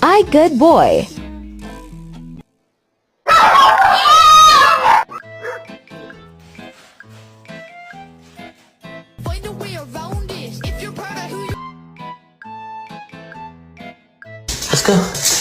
I good boy. Find a way around it. If you're proud of who you Let's go.